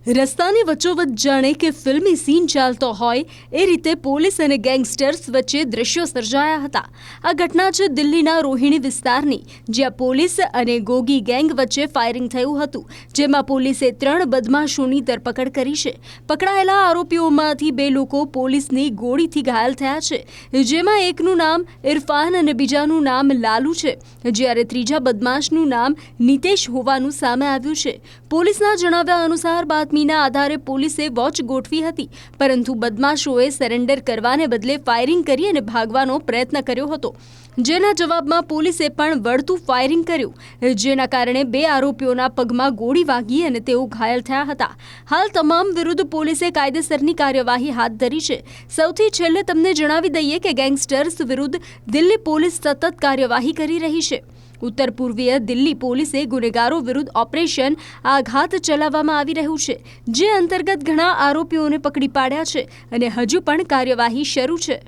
રસ્તાની વચ્ચોવચ્ચ જાણે કે ફિલ્મી સીન ચાલતો હોય એ રીતે પોલીસ અને ગેંગસ્ટર્સ વચ્ચે દ્રશ્યો સર્જાયા હતા। આ ઘટના છે દિલ્હીના રોહિણી વિસ્તારની, જ્યાં પોલીસ અને ગોગી ગેંગ વચ્ચે ફાયરિંગ થયું હતું, જેમાં પોલીસે 3 બદમાશોની ધરપકડ કરી છે। પકડાયેલા આરોપીઓમાંથી 2 લોકો પોલીસની ગોળીથી ઘાયલ થયા છે, જેમાં એકનું નામ ઇરફાન અને બીજાનું નામ લાલુ છે, જ્યારે ત્રીજા બદમાશનું નામ નિતેશ હોવાનું સામે આવ્યું છે। પોલીસના જણાવ્યા અનુસાર બાતમીના આધારે પોલીસે વોચ ગોઠવી હતી, પરંતુ બદમાશોએ સરેન્ડર કરવાને બદલે ફાયરિંગ કરી અને ભાગવાનો પ્રયત્ન કર્યો હતો, જેના જવાબમાં પોલીસે પણ વળતું ફાયરિંગ કર્યું, જેના કારણે 2 આરોપીઓના પગમાં ગોળી વાગી અને તેઓ ઘાયલ થયા હતા। હાલ તમામ વિરુદ્ધ પોલીસે કાયદેસરની કાર્યવાહી હાથ ધરી છે। સૌથી છેલ્લે તમને જણાવી દઈએ કે ગેંગસ્ટર્સ વિરુદ્ધ દિલ્હી પોલીસ સતત કાર્યવાહી કરી રહી છે। ઉત્તર પૂર્વીય દિલ્હી પોલીસે ગુનેગારો વિરુદ્ધ ઓપરેશન આઘાત ચલાવવામાં આવી રહ્યું છે, જે અંતર્ગત ઘણા આરોપીઓને પકડી પાડ્યા છે અને હજુ પણ કાર્યવાહી શરૂ છે।